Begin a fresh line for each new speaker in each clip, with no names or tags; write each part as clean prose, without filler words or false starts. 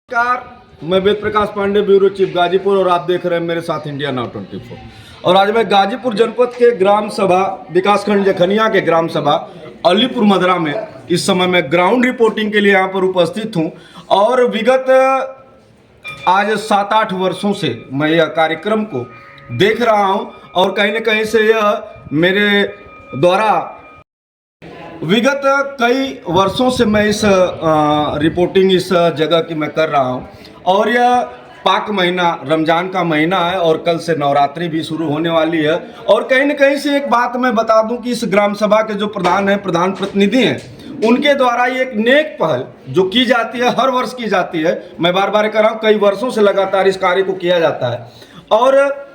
नमस्कार, मैं Ved Prakash Pandey, bureau chief Ghazipur, और आप देख रहे हैं मेरे साथ इंडिया नाउ 24। और आज मैं गाजीपुर जनपद के ग्राम सभा विकासखंड जखनिया के ग्राम सभा अलीपुर मदरा में इस समय मैं ग्राउंड रिपोर्टिंग के लिए यहाँ पर उपस्थित हूँ। और विगत आज 7-8 वर्षों से मैं यह कार्यक्रम को देख रहा हूँ और कहीं न कहीं से यह मेरे द्वारा विगत कई वर्षों से मैं इस रिपोर्टिंग इस जगह की मैं कर रहा हूँ। और यह पाक महीना रमज़ान का महीना है और कल से नवरात्रि भी शुरू होने वाली है। और कहीं न कहीं से एक बात मैं बता दूं कि इस ग्राम सभा के जो प्रधान हैं, प्रधान प्रतिनिधि हैं, उनके द्वारा ये एक नेक पहल जो की जाती है, हर वर्ष की जाती है। मैं बार बार कह रहा हूँ, कई वर्षों से लगातार इस कार्य को किया जाता है। और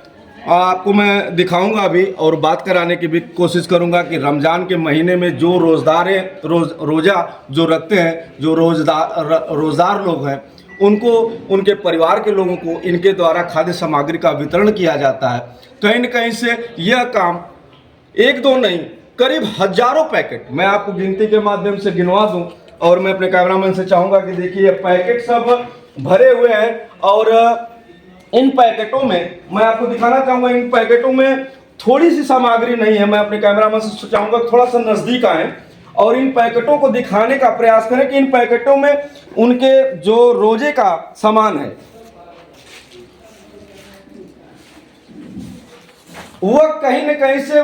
आपको मैं दिखाऊंगा अभी और बात कराने की भी कोशिश करूंगा कि रमज़ान के महीने में जो रोज़ा जो रखते हैं, जो रोज़दार लोग हैं, उनको, उनके परिवार के लोगों को इनके द्वारा खाद्य सामग्री का वितरण किया जाता है। कहीं न कहीं से यह काम एक दो नहीं, करीब हजारों पैकेट मैं आपको गिनती के माध्यम से गिनवा दूं। और मैं अपने कैमरामैन से चाहूँगा कि देखिए, पैकेट सब भरे हुए हैं। और इन पैकेटों में मैं आपको दिखाना चाहूँगा, इन पैकेटों में थोड़ी सी सामग्री नहीं है। मैं अपने कैमरामैन से चाहूँगा थोड़ा सा नज़दीक आएँ और इन पैकेटों को दिखाने का प्रयास करें कि इन पैकेटों में उनके जो रोजे का सामान है वह कहीं न कहीं से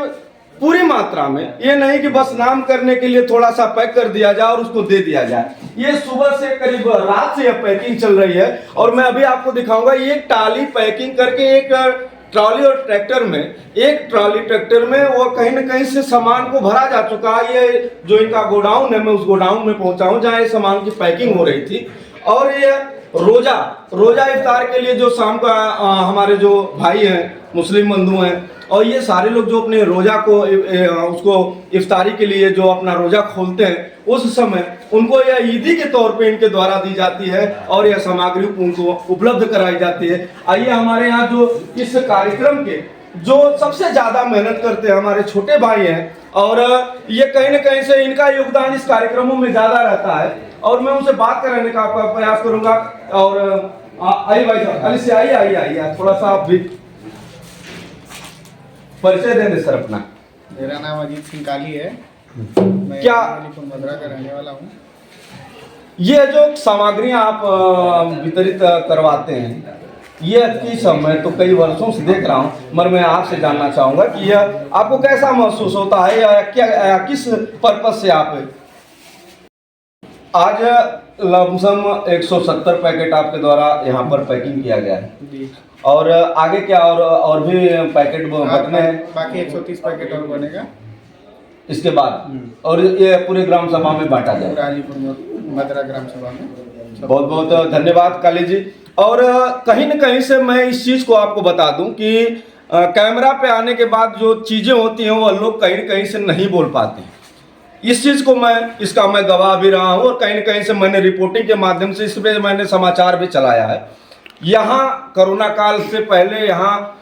पूरी मात्रा में, ये नहीं कि बस नाम करने के लिए थोड़ा सा पैक कर दिया जाए और उसको दे दिया जाए। ये सुबह से करीब रात से यह पैकिंग चल रही है। और मैं अभी आपको दिखाऊंगा, ये ट्राली पैकिंग करके एक ट्रॉली और ट्रैक्टर में, एक ट्रॉली ट्रैक्टर में वो कहीं न कहीं से सामान को भरा जा चुका है। ये जो इनका गोडाउन है, मैं उस गोडाउन में पहुंचा हूं जहां ये सामान की पैकिंग हो रही थी। और ये रोजा इफ्तार के लिए जो शाम का हमारे जो भाई हैं, मुस्लिम बंधु हैं, और ये सारे लोग जो अपने रोजा को उसको इफ्तारी के लिए जो अपना रोजा खोलते हैं, उस समय उनको यह ईदी के तौर पे इनके द्वारा दी जाती है और यह सामग्री उनको उपलब्ध कराई जाती है। आइए, हमारे यहाँ जो इस कार्यक्रम के जो सबसे ज्यादा मेहनत करते हैं हमारे छोटे भाई हैं, और ये कहीं न कहीं से इनका योगदान इस कार्यक्रमों में ज्यादा रहता है। और मैं उनसे बात कराने का प्रयास करूंगा। और आइए भाई साहब, अली से आइए, थोड़ा सा आप भी परिचय दे दे सर अपना।
मेरा नाम अजीत सिंह काली है, मैं
क्या
अलीपुर मदरा का रहने वाला हूँ।
ये जो सामग्रियां आप वितरित करवाते हैं, ये किस समय, तो कई वर्षों से देख रहा हूँ, मगर मैं आपसे जानना चाहूंगा कि यह आपको कैसा महसूस होता है, या क्या, किस पर्पज से आप आज लमसम 170 पैकेट आपके द्वारा यहाँ पर पैकिंग किया गया है, और आगे क्या और भी पैकेट बचने हैं?
बाकी 130 पैकेट और बनेगा
इसके बाद, और ये पूरे ग्राम सभा में बांटा जाएगा,
अलीपुर मदरा ग्राम सभा में।
बहुत बहुत धन्यवाद काली जी। और कहीं न कहीं से मैं इस चीज़ को आपको बता दूं कि कैमरा पे आने के बाद जो चीज़ें होती हैं वह लोग कहीं न कहीं से नहीं बोल पाते। इस चीज़ को इसका मैं गवाह भी रहा हूँ, और कहीं न कहीं से मैंने रिपोर्टिंग के माध्यम से इस पर मैंने समाचार भी चलाया है। यहाँ कोरोना काल से पहले यहाँ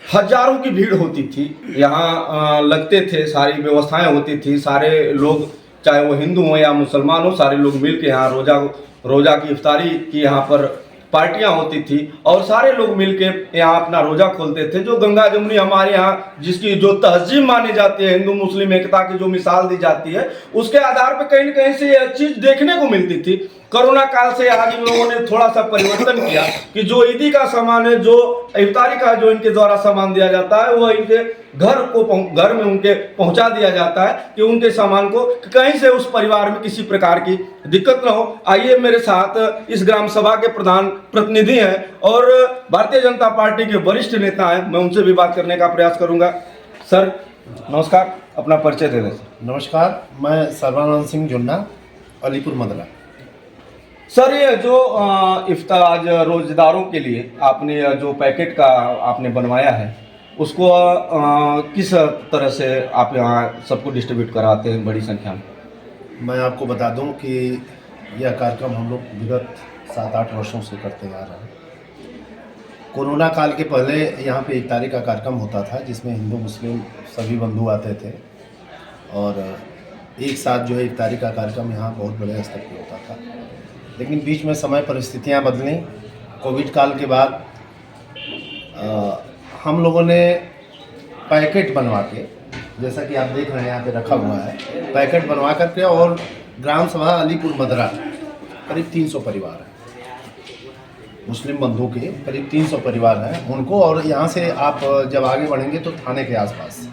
हजारों की भीड़ होती थी, यहाँ लगते थे, सारी व्यवस्थाएं होती थी, सारे लोग चाहे वो हिंदू हो या मुसलमान हो, सारे लोग मिल के यहाँ रोजा की इफ्तारी की यहाँ पर पार्टियां होती थी, और सारे लोग मिलके यहाँ अपना रोजा खोलते थे। जो गंगा जमुनी हमारे यहाँ, जिसकी जो तहजीब मानी जाती है, हिंदू मुस्लिम एकता की जो मिसाल दी जाती है, उसके आधार पर कहीं न कहीं से यह चीज देखने को मिलती थी। कोरोना काल से आज इन लोगों ने थोड़ा सा परिवर्तन किया कि जो ईदी का सामान है, जो इफ्तारी का जो इनके द्वारा सामान दिया जाता है, वह इनके घर में उनके पहुंचा दिया जाता है कि उनके सामान को कहीं से उस परिवार में किसी प्रकार की दिक्कत न हो। आइए, मेरे साथ इस ग्राम सभा के प्रधान प्रतिनिधि हैं और भारतीय जनता पार्टी के वरिष्ठ नेता हैं, मैं उनसे भी बात करने का प्रयास करूंगा। सर नमस्कार, अपना परिचय दे दें।
नमस्कार, मैं सर्वानंद सिंह जुन्ना, अलीपुर मदरा।
सर, ये जो इफ्तार आज रोजेदारों के लिए आपने जो पैकेट का आपने बनवाया है, उसको किस तरह से आप यहाँ सबको डिस्ट्रीब्यूट कराते हैं बड़ी संख्या में?
मैं आपको बता दूं कि यह कार्यक्रम हम लोग विगत 7-8 वर्षों से करते आ रहे हैं। कोरोना काल के पहले यहाँ पे इफ्तारी का कार्यक्रम होता था, जिसमें हिंदू मुस्लिम सभी बंधु आते थे, और एक साथ जो है इफ्तारी का कार्यक्रम यहाँ बहुत बड़े स्तर पर होता था। लेकिन बीच में समय परिस्थितियां बदली। कोविड काल के बाद हम लोगों ने पैकेट बनवा के, जैसा कि आप देख रहे हैं यहाँ पे रखा हुआ है, पैकेट बनवा करके, और ग्राम सभा अलीपुर मदरा करीब 300 परिवार हैं, मुस्लिम बंधु के करीब 300 परिवार हैं उनको, और यहाँ से आप जब आगे बढ़ेंगे तो थाने के आसपास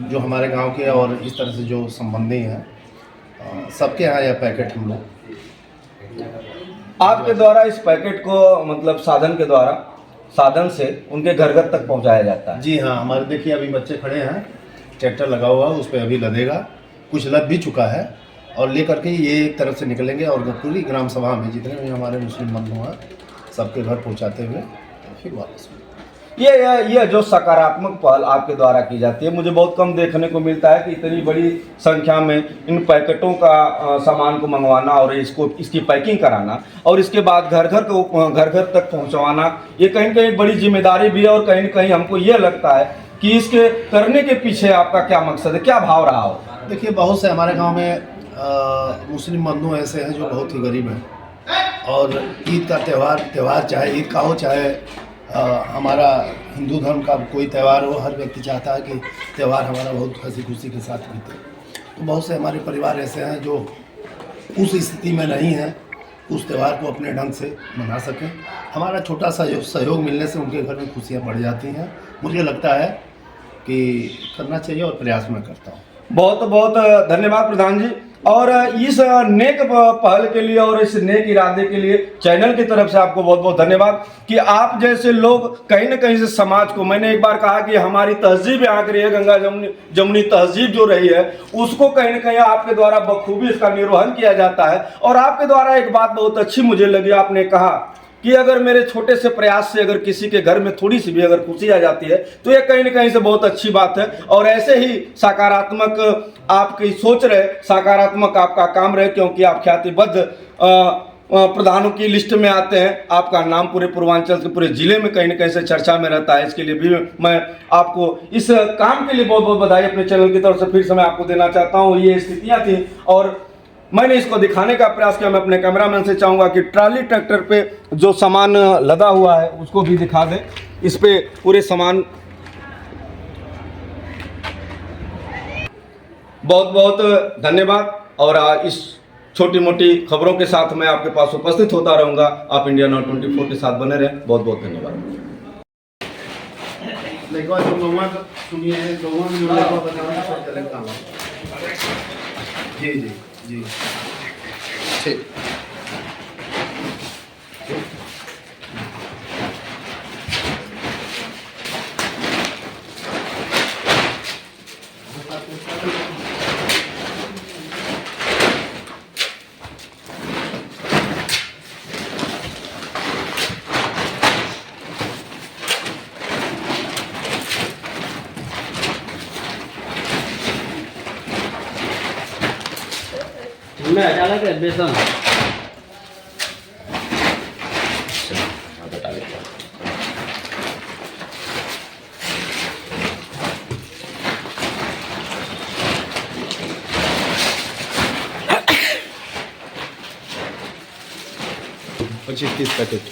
जो हमारे गांव के और इस तरह से जो संबंधी हैं, सबके यहाँ यह पैकेट हम लोग
आपके द्वारा इस पैकेट को मतलब साधन से उनके घर घर तक पहुंचाया जाता है।
जी हाँ, हमारे देखिए अभी बच्चे खड़े हैं, ट्रैक्टर लगा हुआ है, उस पर अभी लदेगा, कुछ लद भी चुका है, और लेकर के ये एक तरफ से निकलेंगे और पूरी ग्राम सभा में जितने भी हमारे मुस्लिम बंधु हैं सबके घर पहुंचाते हुए फिर वापस।
ये जो सकारात्मक पहल आपके द्वारा की जाती है, मुझे बहुत कम देखने को मिलता है कि इतनी बड़ी संख्या में इन पैकेटों का सामान को मंगवाना और इसकी पैकिंग कराना और इसके बाद घर घर तक पहुंचवाना, ये कहीं न कहीं बड़ी जिम्मेदारी भी है। और कहीं न कहीं हमको ये लगता है कि इसके करने के पीछे आपका क्या मकसद है, क्या भाव रहा हो?
देखिए, बहुत से हमारे गाँव में मुस्लिम बंधु ऐसे हैं जो बहुत ही गरीब हैं, और ईद का त्यौहार चाहे ईद का हो, चाहे हमारा हिंदू धर्म का कोई त्यौहार हो, हर व्यक्ति चाहता है कि त्यौहार हमारा बहुत हंसी खुशी के साथ बीते। तो बहुत से हमारे परिवार ऐसे हैं जो उस स्थिति में नहीं हैं, उस त्यौहार को अपने ढंग से मना सकें। हमारा छोटा सा सहयोग मिलने से उनके घर में खुशियाँ बढ़ जाती हैं। मुझे लगता है कि करना चाहिए और प्रयास मैं करता हूँ।
बहुत बहुत धन्यवाद प्रधान जी। और इस नेक पहल के लिए और इस नेक इरादे के लिए चैनल की तरफ से आपको बहुत बहुत धन्यवाद कि आप जैसे लोग कहीं ना कहीं से समाज को, मैंने एक बार कहा कि हमारी तहजीब यहाँ की रही है, गंगा जमुनी तहजीब जो रही है, उसको कहीं ना कहीं आपके द्वारा बखूबी इसका निर्वहन किया जाता है। और आपके द्वारा एक बात बहुत अच्छी मुझे लगी, आपने कहा कि अगर मेरे छोटे से प्रयास से अगर किसी के घर में थोड़ी सी भी अगर खुशी आ जाती है तो ये कहीं न कहीं से बहुत अच्छी बात है। और ऐसे ही सकारात्मक आपकी सोच रहे, सकारात्मक आपका काम रहे, क्योंकि आप ख्यातिबद्ध प्रधानों की लिस्ट में आते हैं। आपका नाम पूरे पूर्वांचल के पूरे जिले में कहीं न कहीं से चर्चा में रहता है। इसके लिए भी मैं आपको इस काम के लिए बहुत बहुत बधाई अपने चैनल की तरफ से फिर से मैं आपको देना चाहता हूँ। ये स्थितियाँ थी और मैंने इसको दिखाने का प्रयास किया। मैं अपने कैमरामैन से चाहूँगा कि ट्राली ट्रैक्टर पे जो सामान लदा हुआ है उसको भी दिखा दें। इस पे पूरे सामान, बहुत बहुत धन्यवाद। और इस छोटी मोटी खबरों के साथ मैं आपके पास उपस्थित होता रहूँगा। आप इंडिया नाउ 24 के साथ बने रहें। बहुत बहुत धन्यवाद।
जी जी जी, ठीक।
में अचानक बेसन
पच्चीस 30 पैकेट।